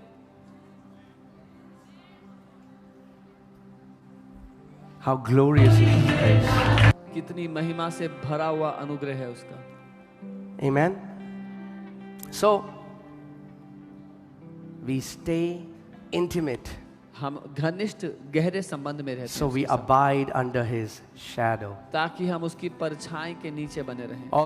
How glorious is His grace. कितनी महिमा से भरा हुआ अनुग्रह है उसका. Amen. So we stay intimate. हम घनिष्ठ गहरे संबंध में रहते हैं. So we abide under His shadow. ताकि हम उसकी परछाई के नीचे बने रहें.